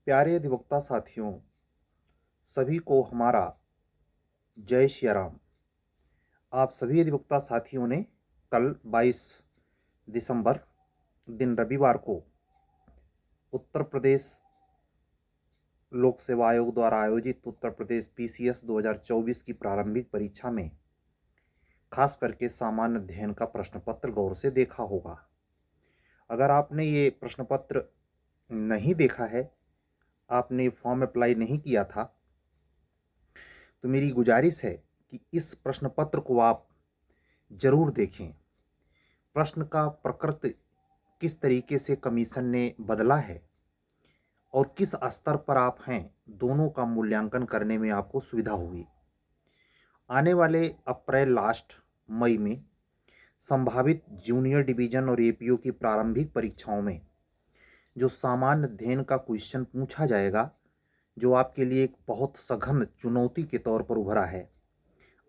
प्यारे अधिवक्ता साथियों, सभी को हमारा जय श्री राम। आप सभी अधिवक्ता साथियों ने कल 22 दिसंबर दिन रविवार को उत्तर प्रदेश लोक सेवा आयोग द्वारा आयोजित उत्तर प्रदेश पीसीएस 2024 की प्रारंभिक परीक्षा में खास करके सामान्य अध्ययन का प्रश्न पत्र गौर से देखा होगा। अगर आपने ये प्रश्न पत्र नहीं देखा है, आपने फॉर्म अप्लाई नहीं किया था, तो मेरी गुजारिश है कि इस प्रश्न पत्र को आप जरूर देखें। प्रश्न का प्रकृति किस तरीके से कमीशन ने बदला है और किस स्तर पर आप हैं, दोनों का मूल्यांकन करने में आपको सुविधा होगी। आने वाले अप्रैल लास्ट मई में संभावित जूनियर डिवीजन और एपीओ की प्रारंभिक परीक्षाओं में जो सामान्य अध्ययन का क्वेश्चन पूछा जाएगा, जो आपके लिए एक बहुत सघन चुनौती के तौर पर उभरा है।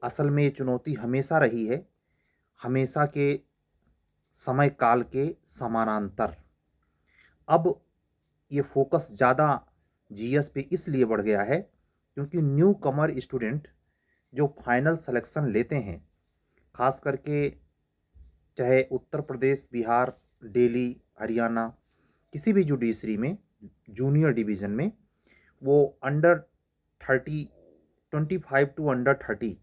असल में ये चुनौती हमेशा रही है, हमेशा के समय काल के समानांतर। अब ये फोकस ज़्यादा जीएस पे इसलिए बढ़ गया है क्योंकि न्यू कमर स्टूडेंट जो फाइनल सिलेक्शन लेते हैं, खास करके चाहे उत्तर प्रदेश, बिहार, दिल्ली, हरियाणा, किसी भी जुडिशरी में जूनियर डिवीज़न में, वो अंडर 30, 25 टू अंडर 30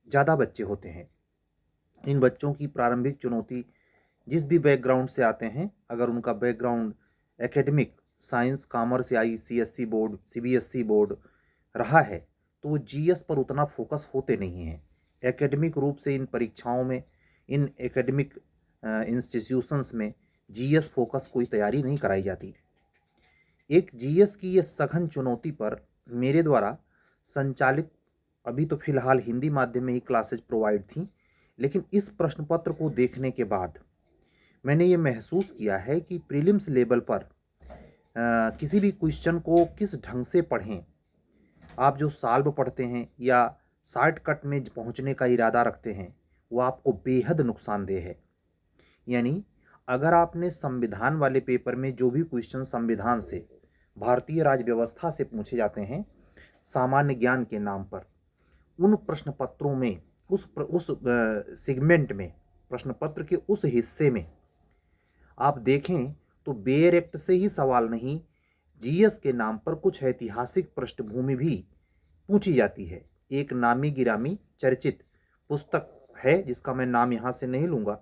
ज़्यादा बच्चे होते हैं। इन बच्चों की प्रारंभिक चुनौती जिस भी बैकग्राउंड से आते हैं, अगर उनका बैकग्राउंड एकेडमिक, साइंस, कॉमर्स या आईसीएसई बोर्ड, सीबीएसई बोर्ड रहा है, तो वो जीएस पर उतना फोकस होते नहीं हैं। एकेडमिक रूप से इन परीक्षाओं में, इन एकेडमिक इंस्टीट्यूशंस में जीएस फोकस कोई तैयारी नहीं कराई जाती। एक जीएस की ये सघन चुनौती पर मेरे द्वारा संचालित, अभी तो फिलहाल हिंदी माध्यम में ही क्लासेज प्रोवाइड थी, लेकिन इस प्रश्न पत्र को देखने के बाद मैंने ये महसूस किया है कि प्रीलिम्स लेवल पर किसी भी क्वेश्चन को किस ढंग से पढ़ें। आप जो सॉल्व पढ़ते हैं या शॉर्टकट में पहुंचने का इरादा रखते हैं, वो आपको बेहद नुकसानदेह है। यानी अगर आपने संविधान वाले पेपर में जो भी क्वेश्चन संविधान से, भारतीय राज्य व्यवस्था से पूछे जाते हैं सामान्य ज्ञान के नाम पर, उन प्रश्न पत्रों में उस सेगमेंट में, प्रश्न पत्र के उस हिस्से में आप देखें तो बेयर एक्ट से ही सवाल नहीं, जीएस के नाम पर कुछ ऐतिहासिक पृष्ठभूमि भी पूछी जाती है। एक नामी गिरामी चर्चित पुस्तक है जिसका मैं नाम यहाँ से नहीं लूँगा,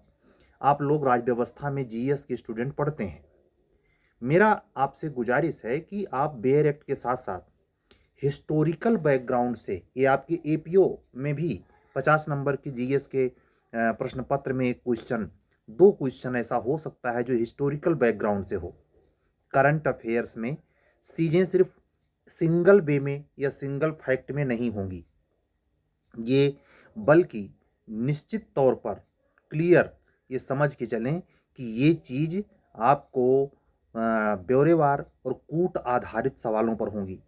आप लोग राज्य व्यवस्था में जीएस के स्टूडेंट पढ़ते हैं। मेरा आपसे गुजारिश है कि आप बेयर एक्ट के साथ साथ हिस्टोरिकल बैकग्राउंड से, ये आपके एपीओ में भी 50 नंबर की जीएस के प्रश्न पत्र में एक क्वेश्चन, 2 क्वेश्चन ऐसा हो सकता है जो हिस्टोरिकल बैकग्राउंड से हो। करंट अफेयर्स में चीज़ें सिर्फ सिंगल वे में या सिंगल फैक्ट में नहीं होंगी, ये बल्कि निश्चित तौर पर क्लियर ये समझ के चलें कि ये चीज़ आपको ब्यौरेवार और कूट आधारित सवालों पर होंगी।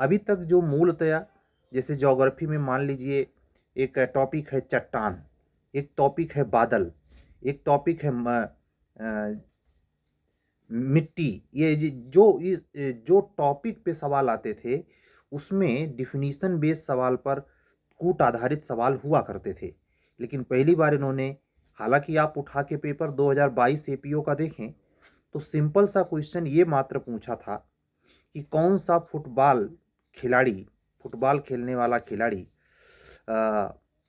अभी तक जो मूलतया, जैसे ज्योग्राफी में मान लीजिए एक टॉपिक है चट्टान, एक टॉपिक है बादल, एक टॉपिक है मिट्टी, ये जो टॉपिक पे सवाल आते थे उसमें डिफिनीशन बेस्ड सवाल पर कूट आधारित सवाल हुआ करते थे। लेकिन पहली बार इन्होंने, हालांकि आप उठा के पेपर 2022 एपीओ का देखें तो सिंपल सा क्वेश्चन ये मात्र पूछा था कि कौन सा खिलाड़ी, फुटबॉल खेलने वाला खिलाड़ी,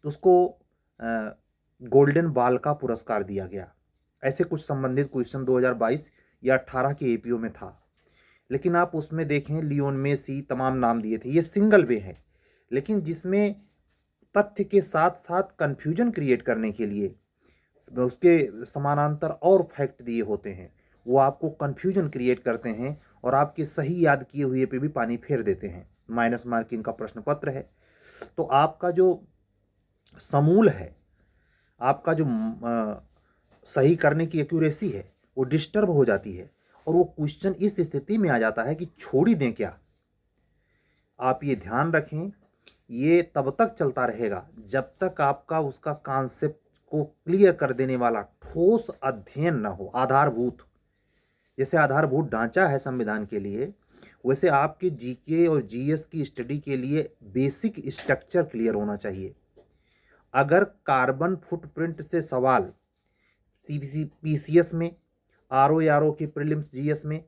उसको गोल्डन बॉल का पुरस्कार दिया गया। ऐसे कुछ संबंधित क्वेश्चन 2022 या 18 के एपीओ में था। लेकिन आप उसमें देखें लियोन मेसी तमाम नाम दिए थे, ये सिंगल वे है, लेकिन जिसमें तथ्य के साथ साथ कन्फ्यूजन क्रिएट करने के लिए उसके समानांतर और फैक्ट दिए होते हैं, वो आपको कन्फ्यूजन क्रिएट करते हैं और आपके सही याद किए हुए पे भी पानी फेर देते हैं। माइनस मार्किंग का प्रश्न पत्र है, तो आपका जो समूल है, आपका जो सही करने की एक्यूरेसी है, वो डिस्टर्ब हो जाती है और वो क्वेश्चन इस स्थिति में आ जाता है कि छोड़ ही दें क्या। आप ये ध्यान रखें, ये तब तक चलता रहेगा जब तक आपका उसका कॉन्सेप्ट को क्लियर कर देने वाला ठोस अध्ययन ना हो, आधारभूत। जैसे आधारभूत ढांचा है संविधान के लिए, वैसे आपके जीके और जीएस की स्टडी के लिए बेसिक स्ट्रक्चर क्लियर होना चाहिए। अगर कार्बन फुटप्रिंट से सवाल सीबीसी पीसीएस में, आरओ के प्रीलिम्स जीएस में,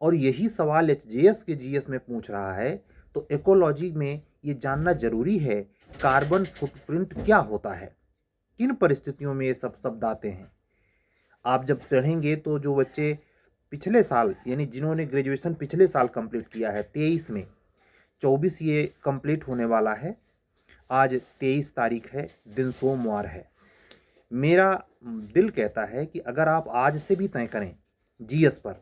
और यही सवाल एचजेएस के जीएस में पूछ रहा है, तो इकोलॉजी में ये जानना जरूरी है कार्बन फुटप्रिंट क्या होता है, किन परिस्थितियों में ये सब शब्द आते हैं। आप जब पढ़ेंगे तो जो बच्चे पिछले साल यानी जिन्होंने ग्रेजुएशन पिछले साल कंप्लीट किया है 23 में, 24 ये कंप्लीट होने वाला है, आज 23 तारीख है, दिन सोमवार है। मेरा दिल कहता है कि अगर आप आज से भी तय करें जीएस पर,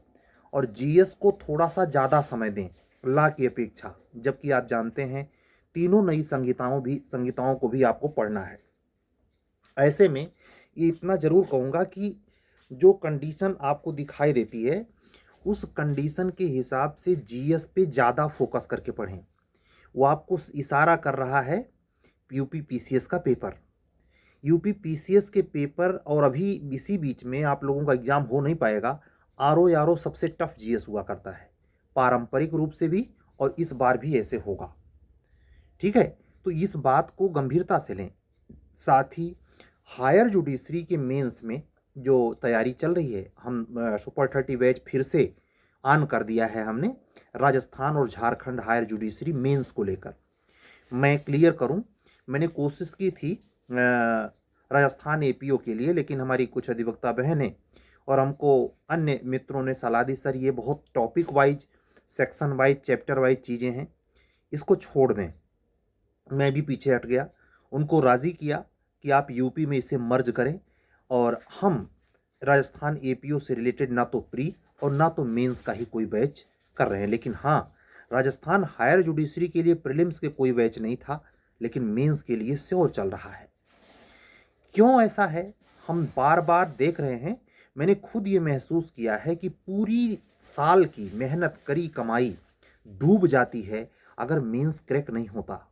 और जीएस को थोड़ा सा ज़्यादा समय दें ला की अपेक्षा, जबकि आप जानते हैं तीनों नई संहिताओं को भी आपको पढ़ना है। ऐसे में ये इतना ज़रूर कहूँगा कि जो कंडीशन आपको दिखाई देती है उस कंडीशन के हिसाब से जीएस पे ज़्यादा फोकस करके पढ़ें। वो आपको इशारा कर रहा है यूपी पीसीएस का पेपर, यूपी पीसीएस के पेपर, और अभी इसी बीच में आप लोगों का एग्ज़ाम हो नहीं पाएगा। आरओ सबसे टफ जीएस हुआ करता है पारंपरिक रूप से भी, और इस बार भी ऐसे होगा। ठीक है, तो इस बात को गंभीरता से लें। साथ ही हायर जुडिशरी के मेंस में जो तैयारी चल रही है, हम सुपर 30 बैच फिर से ऑन कर दिया है हमने राजस्थान और झारखंड हायर जुडिशरी मेंस को लेकर। मैं क्लियर करूं, मैंने कोशिश की थी राजस्थान एपीओ के लिए, लेकिन हमारी कुछ अधिवक्ता बहनें और हमको अन्य मित्रों ने सलाह दी, सर ये बहुत topic wise, section wise, chapter wise चीज़ें हैं, इसको छोड़ दें। मैं भी पीछे हट गया, उनको राज़ी किया कि आप यूपी में इसे मर्ज करें, और हम राजस्थान एपीओ से रिलेटेड ना तो प्री और ना तो मेंस का ही कोई बैच कर रहे हैं। लेकिन हाँ, राजस्थान हायर जुडिशरी के लिए प्रीलिम्स के कोई बैच नहीं था, लेकिन मेंस के लिए श्योर चल रहा है। क्यों ऐसा है, हम बार बार देख रहे हैं। मैंने खुद ये महसूस किया है कि पूरी साल की मेहनत करी कमाई डूब जाती है अगर मेंस क्रैक नहीं होता।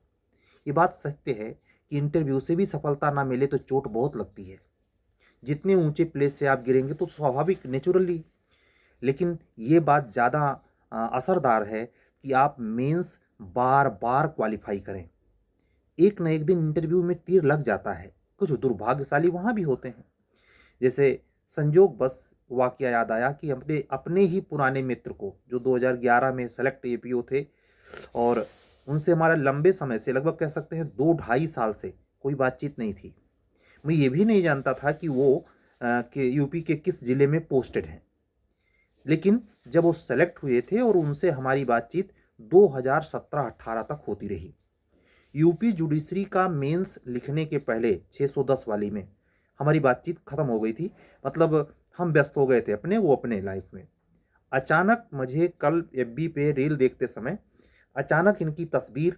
ये बात सत्य है कि इंटरव्यू से भी सफलता ना मिले तो चोट बहुत लगती है। जितने ऊंचे प्लेस से आप गिरेंगे तो स्वाभाविक, नेचुरली, लेकिन ये बात ज़्यादा असरदार है कि आप मेंस बार बार क्वालिफाई करें। एक न एक दिन इंटरव्यू में तीर लग जाता है, कुछ दुर्भाग्यशाली वहाँ भी होते हैं। जैसे संजोग बस वाकया याद आया कि अपने अपने ही पुराने मित्र को, जो 2011 में सेलेक्ट एपीओ थे, और उनसे हमारा लंबे समय से, लगभग कह सकते हैं 2-2.5 साल से कोई बातचीत नहीं थी। मैं ये भी नहीं जानता था कि वो यूपी के किस ज़िले में पोस्टेड हैं। लेकिन जब वो सेलेक्ट हुए थे और उनसे हमारी बातचीत 2017-18 तक होती रही। यूपी जुडिशरी का मेंस लिखने के पहले 610 वाली में हमारी बातचीत ख़त्म हो गई थी, मतलब हम व्यस्त हो गए थे अपने, वो अपने लाइफ में। अचानक मुझे कल एफबी पे रील देखते समय अचानक इनकी तस्वीर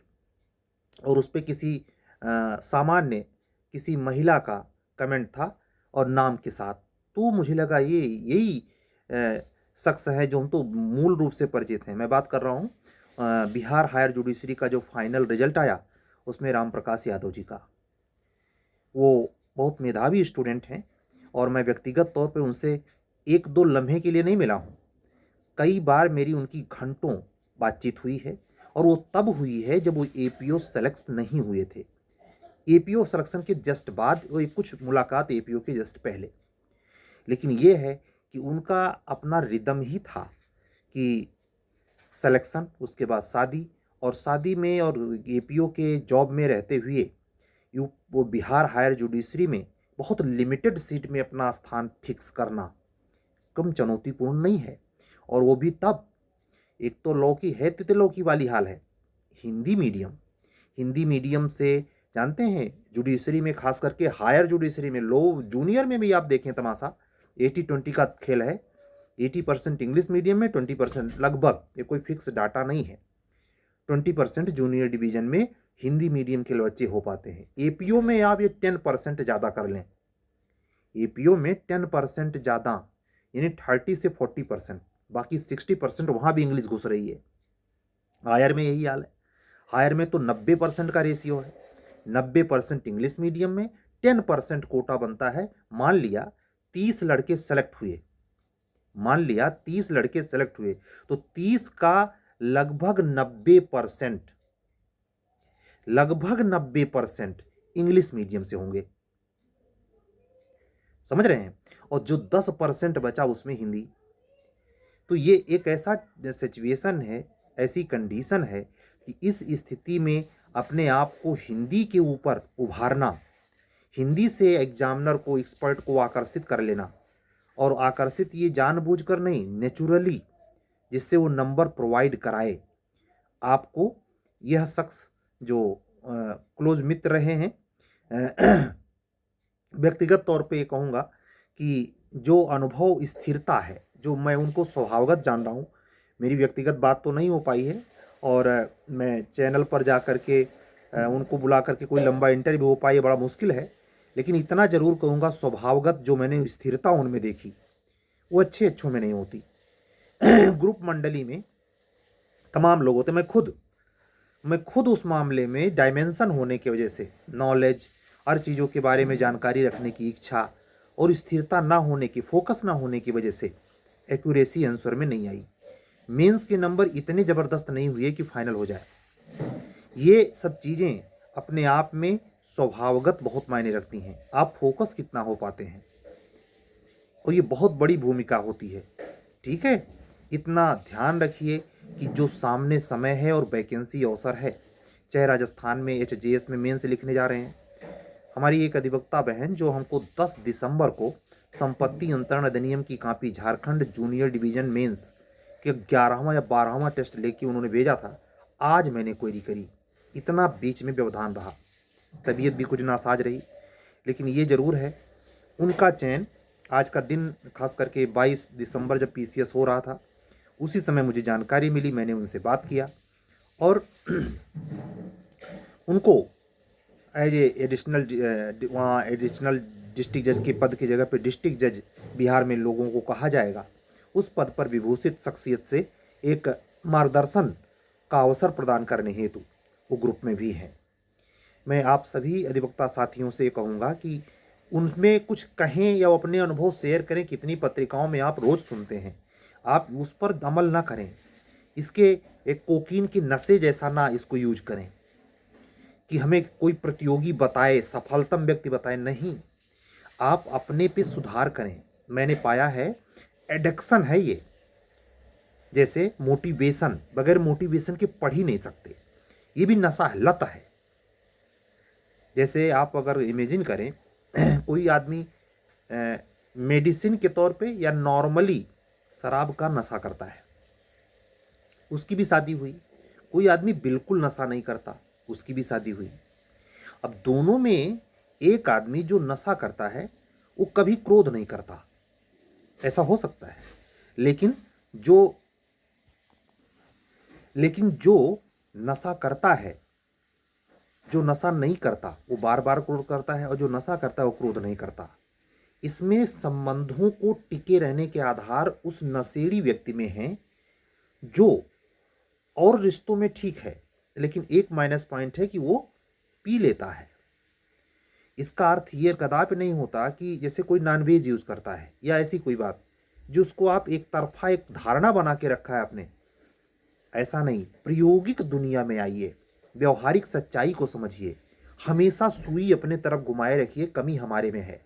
और उस पर किसी सामान्य किसी महिला का कमेंट था और नाम के साथ, तो मुझे लगा ये यही शख्स है जो हम तो मूल रूप से परिचित हैं। मैं बात कर रहा हूँ बिहार हायर जुडिशरी का जो फाइनल रिजल्ट आया उसमें राम प्रकाश यादव जी का। वो बहुत मेधावी स्टूडेंट हैं और मैं व्यक्तिगत तौर पे उनसे 1-2 लम्हे के लिए नहीं मिला हूँ। कई बार मेरी उनकी घंटों बातचीत हुई है, और वो तब हुई है जब वो एपीओ सेलेक्ट नहीं हुए थे। एपीओ सिलेक्शन के जस्ट बाद, वो कुछ मुलाकात एपीओ के जस्ट पहले। लेकिन ये है कि उनका अपना रिदम ही था कि सिलेक्शन, उसके बाद शादी, और शादी में और एपीओ के जॉब में रहते हुए वो बिहार हायर जुडिशरी में बहुत लिमिटेड सीट में अपना स्थान फिक्स करना कम चुनौतीपूर्ण नहीं है। और वो भी तब, एक तो लॉ की है तितलो की वाली हाल है, हिंदी मीडियम से जानते हैं जुडिशरी में, खास करके हायर जुडिशरी में, लो जूनियर में भी आप देखें तमाशा 80-20 का खेल है। 80% इंग्लिश मीडियम में, 20% लगभग, ये कोई फिक्स डाटा नहीं है, 20% जूनियर डिवीजन में हिंदी मीडियम के बच्चे हो पाते हैं। एपीओ में आप ये 10% ज़्यादा कर लें, एपीओ में 10% ज़्यादा यानी 30 से 40%, बाकी 60% वहाँ भी इंग्लिश घुस रही है। हायर में यही हाल है, हायर में तो 90% का रेशियो है, 90% इंग्लिश मीडियम में, 10% कोटा बनता है। मान लिया 30 लड़के सेलेक्ट हुए, मान लिया 30 लड़के सेलेक्ट हुए, तो 30 का लगभग 90% इंग्लिश मीडियम से होंगे, समझ रहे हैं, और जो 10% बचा उसमें हिंदी। तो ये एक ऐसा सिचुएशन है, ऐसी कंडीशन है कि इस स्थिति में अपने आप को हिंदी के ऊपर उभारना, हिंदी से एग्जामिनर को, एक्सपर्ट को आकर्षित कर लेना, और आकर्षित ये जानबूझकर नहीं, नेचुरली, जिससे वो नंबर प्रोवाइड कराए आपको। यह शख्स जो क्लोज मित्र रहे हैं, व्यक्तिगत तौर पे ये कहूँगा कि जो अनुभव स्थिरता है, जो मैं उनको स्वभावगत जान रहा हूँ, मेरी व्यक्तिगत बात तो नहीं हो पाई है, और मैं चैनल पर जा कर के उनको बुला करके कोई लंबा इंटरव्यू हो पाए, बड़ा मुश्किल है, लेकिन इतना ज़रूर कहूँगा स्वभावगत जो मैंने स्थिरता उनमें देखी वो अच्छों में नहीं होती। ग्रुप मंडली में तमाम लोग होते, मैं खुद उस मामले में डायमेंशन होने की वजह से, नॉलेज, हर चीज़ों के बारे में जानकारी रखने की इच्छा और स्थिरता ना होने की, फोकस ना होने की वजह से एक्यूरेसी आंसर में नहीं आई। मेंस के नंबर इतने ज़बरदस्त नहीं हुए कि फाइनल हो जाए। ये सब चीज़ें अपने आप में स्वभावगत बहुत मायने रखती हैं, आप फोकस कितना हो पाते हैं, और ये बहुत बड़ी भूमिका होती है। ठीक है, इतना ध्यान रखिए कि जो सामने समय है और वैकेंसी अवसर है, चाहे राजस्थान में HJS में मेंस लिखने जा रहे हैं। हमारी एक अधिवक्ता बहन जो हमको 10 दिसंबर को संपत्ति अंतरण अधिनियम की copy Jharkhand junior division mains के 11वां या 12वां टेस्ट लेके उन्होंने भेजा था, आज मैंने क्वेरी करी। इतना बीच में व्यवधान रहा, तबीयत भी कुछ नासाज रही, लेकिन ये ज़रूर है उनका चयन। आज का दिन खास करके 22 दिसंबर जब PCS हो रहा था, उसी समय मुझे जानकारी मिली, मैंने उनसे बात किया और उनको एज एडिशनल वहाँ एडिशनल डिस्ट्रिक्ट जज के पद की जगह पे डिस्ट्रिक्ट जज बिहार में लोगों को कहा जाएगा, उस पद पर विभूषित शख्सियत से एक मार्गदर्शन का अवसर प्रदान करने हेतु वो ग्रुप में भी हैं। मैं आप सभी अधिवक्ता साथियों से कहूँगा कि उनमें कुछ कहें या अपने अनुभव शेयर करें। कितनी पत्रिकाओं में आप रोज़ सुनते हैं, आप उस पर अमल ना करें, इसके एक कोकीन के नशे जैसा ना इसको यूज करें कि हमें कोई प्रतियोगी बताए, सफलतम व्यक्ति बताए, नहीं, आप अपने पे सुधार करें। मैंने पाया है एडिक्शन है ये, जैसे मोटिवेशन, बगैर मोटिवेशन के पढ़ ही नहीं सकते, ये भी नशा है, लत है। जैसे आप अगर इमेजिन करें कोई आदमी मेडिसिन के तौर पे या नॉर्मली शराब का नशा करता है, उसकी भी शादी हुई। कोई आदमी बिल्कुल नशा नहीं करता, उसकी भी शादी हुई। अब दोनों में एक आदमी जो नशा करता है वो कभी क्रोध नहीं करता, ऐसा हो सकता है, लेकिन जो नशा करता है, जो नशा नहीं करता वो बार बार क्रोध करता है, और जो नशा करता है वो क्रोध नहीं करता। इसमें संबंधों को टिके रहने के आधार उस नशेड़ी व्यक्ति में हैं, जो और रिश्तों में ठीक है, लेकिन एक माइनस पॉइंट है कि वो पी लेता है। इसका अर्थ ये कदापि नहीं होता कि जैसे कोई नॉनवेज यूज करता है या ऐसी कोई बात जो उसको आप एक तरफा एक धारणा बना के रखा है आपने, ऐसा नहीं। प्रायोगिक दुनिया में आइए, व्यवहारिक सच्चाई को समझिए, हमेशा सुई अपने तरफ घुमाए रखिए, कमी हमारे में है।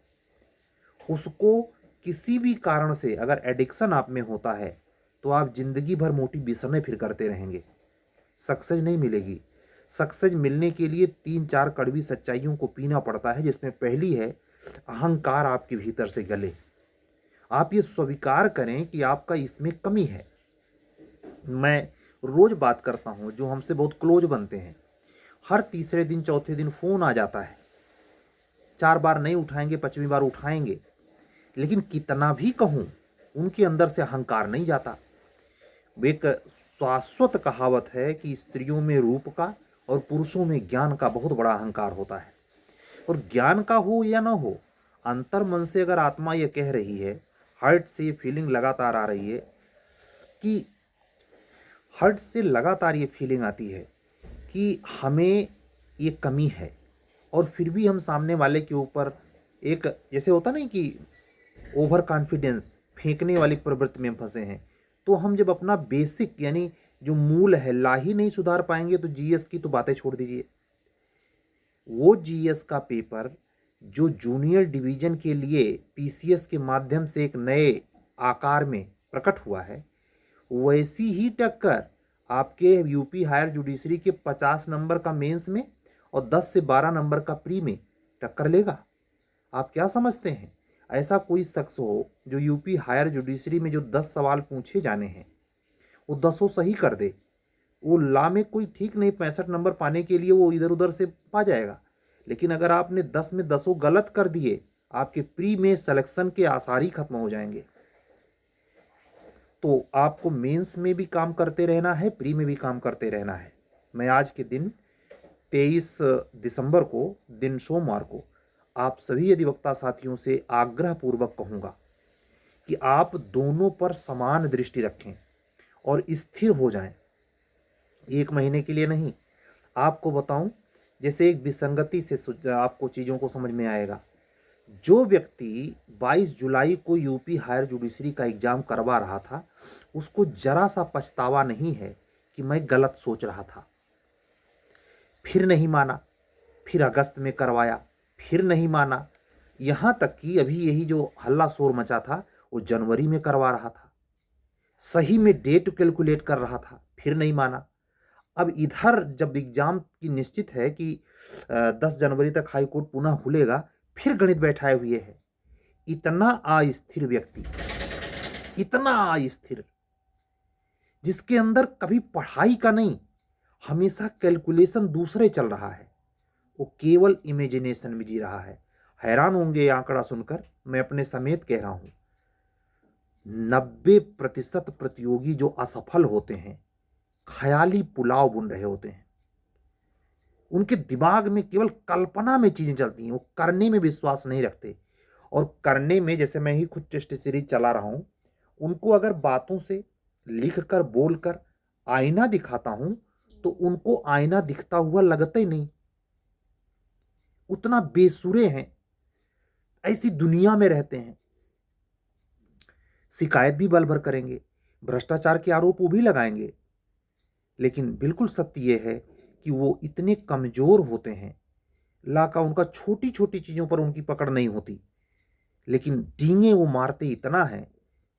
उसको किसी भी कारण से अगर एडिक्शन आप में होता है तो आप जिंदगी भर मोटिवेशन फिर करते रहेंगे, सक्सेस नहीं मिलेगी। सक्सेस मिलने के लिए 3-4 कड़वी सच्चाइयों को पीना पड़ता है, जिसमें पहली है अहंकार आपके भीतर से गले। आप ये स्वीकार करें कि आपका इसमें कमी है। मैं रोज बात करता हूं, जो हमसे बहुत क्लोज बनते हैं, हर तीसरे दिन चौथे दिन फोन आ जाता है, 4 बार नहीं उठाएंगे, 5वीं बार उठाएंगे, लेकिन कितना भी कहूं उनके अंदर से अहंकार नहीं जाता। एक शाश्वत कहावत है कि स्त्रियों में रूप का और पुरुषों में ज्ञान का बहुत बड़ा अहंकार होता है, और ज्ञान का हो या ना हो, अंतर मन से अगर आत्मा ये कह रही है, हार्ट से ये फीलिंग लगातार आ रही है कि हार्ट से लगातार ये फीलिंग आती है कि हमें ये कमी है, और फिर भी हम सामने वाले के ऊपर एक जैसे होता नहीं कि ओवर कॉन्फिडेंस फेंकने वाली प्रवृत्ति में फंसे हैं, तो हम जब अपना बेसिक यानी जो मूल है ला ही नहीं सुधार पाएंगे तो जीएस की तो बातें छोड़ दीजिए। वो जीएस का पेपर जो जूनियर डिवीजन के लिए पीसीएस के माध्यम से एक नए आकार में प्रकट हुआ है, वैसी ही टक्कर आपके यूपी हायर जुडिशरी के 50 नंबर का मेंस में और 10 से 12 नंबर का प्री में टक्कर लेगा। आप क्या समझते हैं ऐसा कोई शख्स हो जो यूपी हायर जुडिशरी में जो 10 सवाल पूछे जाने हैं वो 10 सही कर दे? वो ला में कोई ठीक नहीं, 65 नंबर पाने के लिए वो इधर उधर से पा जाएगा। लेकिन अगर आपने 10 में 10 गलत कर दिए, आपके प्री में सिलेक्शन के आसार ही खत्म हो जाएंगे। तो आपको मेंस में भी काम करते रहना है, प्री में भी काम करते रहना है। मैं आज के दिन 23 दिसंबर को, दिन सोमवार को, आप सभी अधिवक्ता साथियों से आग्रहपूर्वक कहूँगा कि आप दोनों पर समान दृष्टि रखें और स्थिर हो जाएं। 1 महीने के लिए नहीं। आपको बताऊं, जैसे एक विसंगति से आपको चीज़ों को समझ में आएगा। जो व्यक्ति 22 जुलाई को यूपी हायर जुडिशरी का एग्ज़ाम करवा रहा था, उसको जरा सा पछतावा नहीं है कि मैं गलत सोच रहा था। फिर नहीं माना, फिर अगस्त में करवाया, फिर नहीं माना, यहाँ तक कि अभी यही जो हल्ला शोर मचा था वो जनवरी में करवा रहा था, सही में डेट कैलकुलेट कर रहा था, फिर नहीं माना। अब इधर जब एग्जाम की निश्चित है कि 10 जनवरी तक हाई कोर्ट पुनः खुलेगा, फिर गणित बैठाए हुए है। इतना अस्थिर व्यक्ति, इतना अस्थिर, जिसके अंदर कभी पढ़ाई का नहीं, हमेशा कैलकुलेशन दूसरे चल रहा है, वो केवल इमेजिनेशन में जी रहा है। हैरान होंगे ये आंकड़ा सुनकर, मैं अपने समेत कह रहा हूं। 90% प्रतियोगी जो असफल होते हैं, ख्याली पुलाव बुन रहे होते हैं। उनके दिमाग में केवल कल्पना में चीजें चलती हैं, वो करने में विश्वास नहीं रखते। और करने में, जैसे मैं ही खुद टेस्ट सीरीज चला रहा हूं, उनको अगर बातों से, लिख कर, बोल कर आईना दिखाता हूं तो उनको आईना दिखता हुआ लगता ही नहीं। उतना बेसुरे हैं, ऐसी दुनिया में रहते हैं। शिकायत भी बल भर करेंगे, भ्रष्टाचार के आरोप वो भी लगाएंगे, लेकिन बिल्कुल सत्य यह है कि वो इतने कमजोर होते हैं, लाका उनका छोटी छोटी चीजों पर उनकी पकड़ नहीं होती, लेकिन डींगे वो मारते इतना है।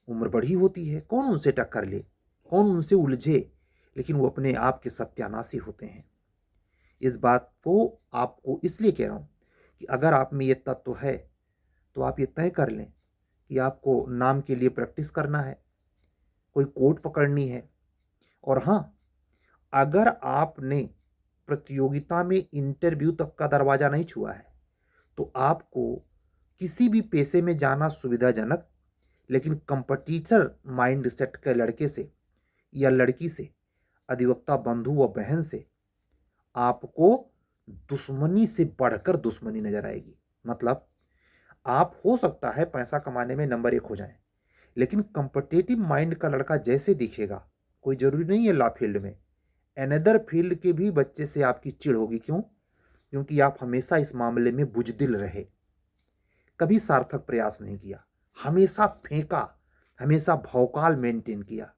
उम्र बड़ी होती है, कौन उनसे टक्कर ले, कौन उनसे उलझे, लेकिन वो अपने आप के सत्यानाशी होते हैं। इस बात को आपको इसलिए कह रहा हूं कि अगर आप में ये तत्व है तो आप ये तय कर लें कि आपको नाम के लिए प्रैक्टिस करना है, कोई कोर्ट पकड़नी है। और हाँ, अगर आपने प्रतियोगिता में इंटरव्यू तक का दरवाजा नहीं छुआ है तो आपको किसी भी पेशे में जाना सुविधाजनक, लेकिन कंपटीटर माइंड सेट के लड़के से या लड़की से, अधिवक्ता बंधु व बहन से आपको दुश्मनी से बढ़कर दुश्मनी नजर आएगी। मतलब आप हो सकता है पैसा कमाने में नंबर 1 हो जाए, लेकिन कंपटीटिव माइंड का लड़का जैसे दिखेगा, कोई जरूरी नहीं है ला फील्ड में, अनदर फील्ड के भी बच्चे से आपकी चिढ़ होगी। क्यों? क्योंकि आप हमेशा इस मामले में बुजदिल रहे, कभी सार्थक प्रयास नहीं किया, हमेशा फेंका, हमेशा भौकाल मेंटेन किया।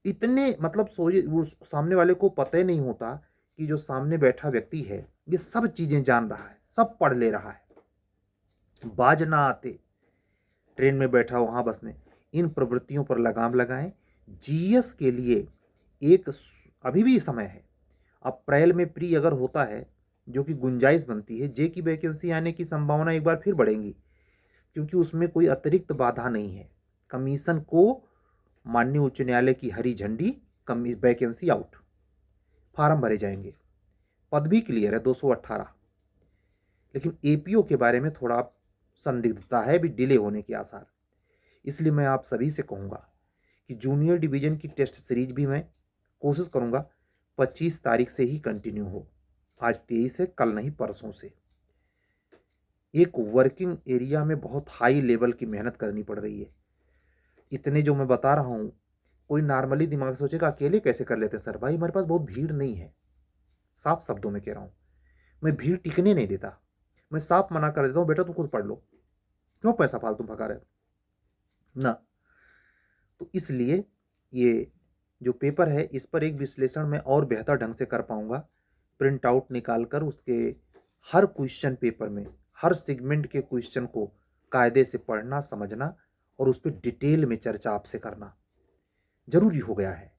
इतने मतलब सोचिए, वो सामने वाले को पता ही नहीं होता कि जो सामने बैठा व्यक्ति है ये सब चीजें जान रहा है, सब पढ़ ले रहा है। बाज ना आते, ट्रेन में बैठा हो, वहां बस में, इन प्रवृत्तियों पर लगाम लगाएं। जीएस के लिए एक अभी भी समय है। अप्रैल में प्री अगर होता है, जो कि गुंजाइश बनती है, जे की वैकेंसी आने की संभावना एक बार फिर बढ़ेगी, क्योंकि उसमें कोई अतिरिक्त बाधा नहीं है। कमीशन को माननीय उच्च न्यायालय की हरी झंडी, वैकेंसी आउट, फार्म भरे जाएंगे, पद भी क्लियर है 218। लेकिन एपीओ के बारे में थोड़ा संदिग्धता है, भी डिले होने के आसार। इसलिए मैं आप सभी से कहूँगा कि जूनियर डिवीजन की टेस्ट सीरीज भी मैं कोशिश करूँगा 25 तारीख से ही कंटिन्यू हो। आज 23 है, कल नहीं परसों से। एक वर्किंग एरिया में बहुत हाई लेवल की मेहनत करनी पड़ रही है। इतने जो मैं बता रहा हूँ, कोई नॉर्मली दिमाग सोचेगा अकेले कैसे कर लेते सर? भाई हमारे पास बहुत भीड़ नहीं है, साफ शब्दों में कह रहा हूँ। मैं भीड़ टिकने नहीं देता, मैं साफ मना कर देता हूँ, बेटा तुम खुद पढ़ लो, क्यों पैसा फालतू भगा रहे ना। तो इसलिए ये जो पेपर है इस पर एक विश्लेषण मैं और बेहतर ढंग से कर पाऊंगा, प्रिंट आउट निकाल कर उसके हर क्वेश्चन पेपर में हर सेगमेंट के क्वेश्चन को कायदे से पढ़ना, समझना और उस पर डिटेल में चर्चा आपसे करना जरूरी हो गया है।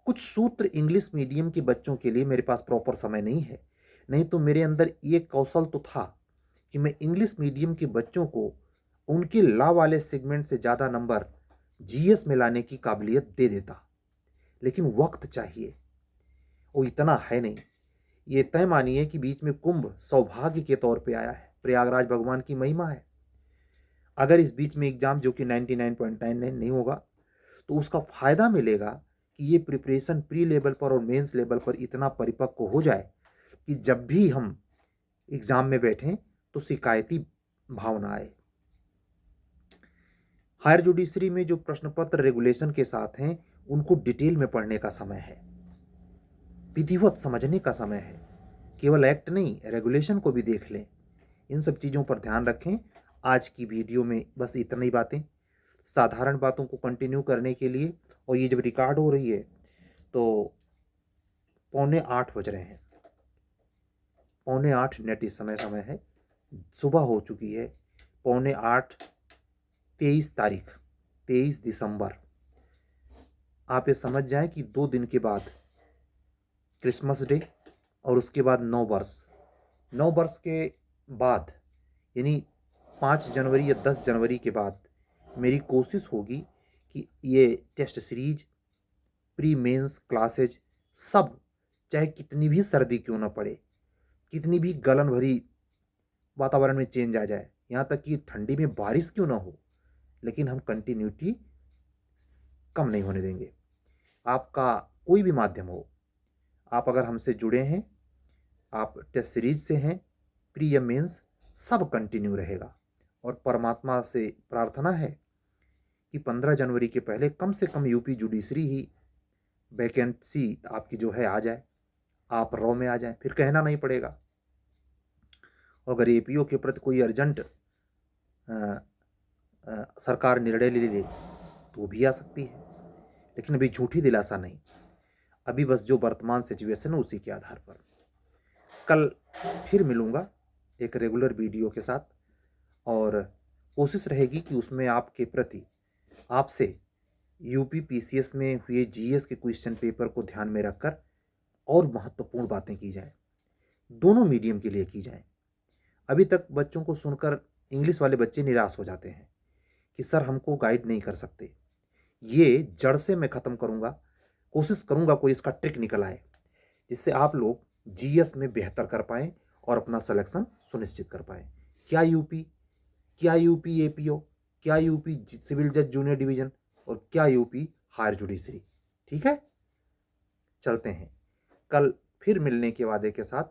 कुछ सूत्र इंग्लिश मीडियम के बच्चों के लिए मेरे पास प्रॉपर समय नहीं है, नहीं तो मेरे अंदर ये कौशल तो था कि मैं इंग्लिश मीडियम के बच्चों को उनके लॉ वाले सेगमेंट से ज़्यादा नंबर जीएस में लाने की काबिलियत दे देता, लेकिन वक्त चाहिए, वो इतना है नहीं। ये तय मानिए कि बीच में कुंभ सौभाग्य के तौर पे आया है, प्रयागराज भगवान की महिमा है। अगर इस बीच में एग्जाम जो कि 99.99 नहीं होगा तो उसका फायदा मिलेगा कि ये प्रिपरेशन प्री लेवल पर और मेंस लेवल पर इतना परिपक्व हो जाए कि जब भी हम एग्जाम में बैठें तो शिकायती भावना आए। हायर जुडिशरी में जो प्रश्न पत्र रेगुलेशन के साथ हैं उनको डिटेल में पढ़ने का समय है, विधिवत समझने का समय है, केवल एक्ट नहीं रेगुलेशन को भी देख लें। इन सब चीज़ों पर ध्यान रखें। आज की वीडियो में बस इतनी बातें, साधारण बातों को कंटिन्यू करने के लिए। और ये जब रिकॉर्ड हो रही है तो 7:45 बज रहे हैं, 7:45 नेट इस समय है, सुबह हो चुकी है। 7:45 23 तारीख 23 दिसंबर। आप ये समझ जाएं कि 2 दिन के बाद क्रिसमस डे और उसके बाद 9 वर्ष के बाद यानी 5 जनवरी या 10 जनवरी के बाद मेरी कोशिश होगी कि ये test series, pre mains classes सब, चाहे कितनी भी सर्दी क्यों ना पड़े, कितनी भी गलन भरी वातावरण में चेंज आ जाए, यहाँ तक कि ठंडी में बारिश क्यों ना हो, लेकिन हम कंटिन्यूटी कम नहीं होने देंगे। आपका कोई भी माध्यम हो, आप अगर हमसे जुड़े हैं, आप टेस्ट सीरीज से हैं, प्री या मेंस सब कंटिन्यू रहेगा। और परमात्मा से प्रार्थना है कि 15 जनवरी के पहले कम से कम यूपी जुडिशरी ही वैकेंसी आपकी जो है आ जाए, आप रॉ में आ जाए, फिर कहना नहीं पड़ेगा। अगर एपीओ के प्रति कोई अर्जेंट सरकार निर्णय ले ले तो भी आ सकती है, लेकिन अभी झूठी दिलासा नहीं, अभी बस जो वर्तमान सिचुएशन है उसी के आधार पर। कल फिर मिलूँगा एक रेगुलर वीडियो के साथ, और कोशिश रहेगी कि उसमें आपके प्रति आपसे यूपी पीसीएस में हुए जीएस के क्वेश्चन पेपर को ध्यान में रखकर और महत्वपूर्ण बातें की जाए, दोनों मीडियम के लिए की जाए। अभी तक बच्चों को सुनकर इंग्लिश वाले बच्चे निराश हो जाते हैं कि सर हमको गाइड नहीं कर सकते। ये जड़ से मैं ख़त्म करूँगा, कोशिश करूँगा कोई इसका ट्रिक निकल आए जिससे आप लोग जीएस में बेहतर कर पाएँ और अपना सिलेक्शन सुनिश्चित कर पाएँ। क्या यूपी एपीओ, क्या यूपी सिविल जज जूनियर डिवीज़न और क्या यूपी हायर जुडिशरी। ठीक है, चलते हैं। कल फिर मिलने के वादे के साथ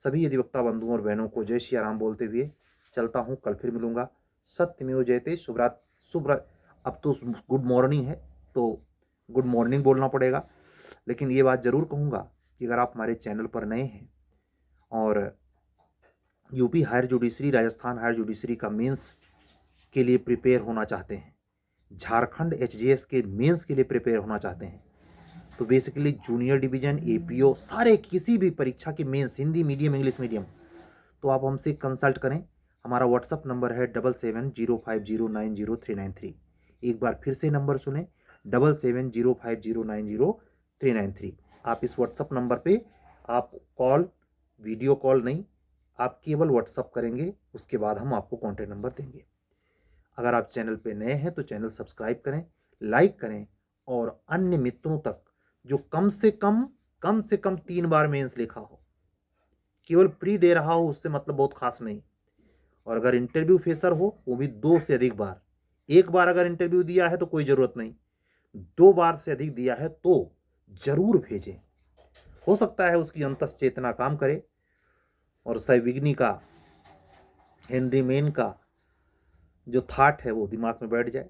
सभी अधिवक्ता बंधुओं और बहनों को जय श्री राम बोलते हुए चलता हूँ। कल फिर मिलूंगा। सत्यमेव जयते। शुभ अब तो गुड मॉर्निंग है तो गुड मॉर्निंग बोलना पड़ेगा, लेकिन ये बात ज़रूर कहूँगा कि अगर आप हमारे चैनल पर नए हैं और UP higher judiciary, Rajasthan higher judiciary का मेंस के लिए प्रिपेयर होना चाहते हैं, झारखंड एचजीएस के मेंस के लिए प्रिपेयर होना चाहते हैं, तो बेसिकली जूनियर डिवीज़न, एपीओ, सारे किसी भी परीक्षा के mains, Hindi medium, English medium, तो आप हमसे कंसल्ट करें। हमारा व्हाट्सअप नंबर है 7705090393। एक बार फिर से नंबर सुने, 7705090393। आप इस व्हाट्सअप नंबर पे आप कॉल, वीडियो कॉल नहीं, आप केवल व्हाट्सअप करेंगे, उसके बाद हम आपको कॉन्टैक्ट नंबर देंगे। अगर आप चैनल पे नए हैं तो चैनल सब्सक्राइब करें, लाइक करें और अन्य मित्रों तक जो कम से कम 3 बार मेंस लिखा हो, केवल प्री दे रहा हो उससे मतलब बहुत खास नहीं, और अगर इंटरव्यू फेसर हो वो भी 2 से अधिक बार। एक बार अगर इंटरव्यू दिया है तो कोई ज़रूरत नहीं, 2 बार से अधिक दिया है तो जरूर भेजें। हो सकता है उसकी अंतस चेतना काम करे और सैविग्नी का, हेनरी मेन का जो थाट है वो दिमाग में बैठ जाए।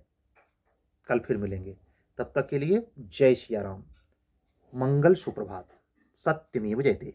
कल फिर मिलेंगे, तब तक के लिए जय श्री राम, मंगल सुप्रभात, सत्यमेव जयते।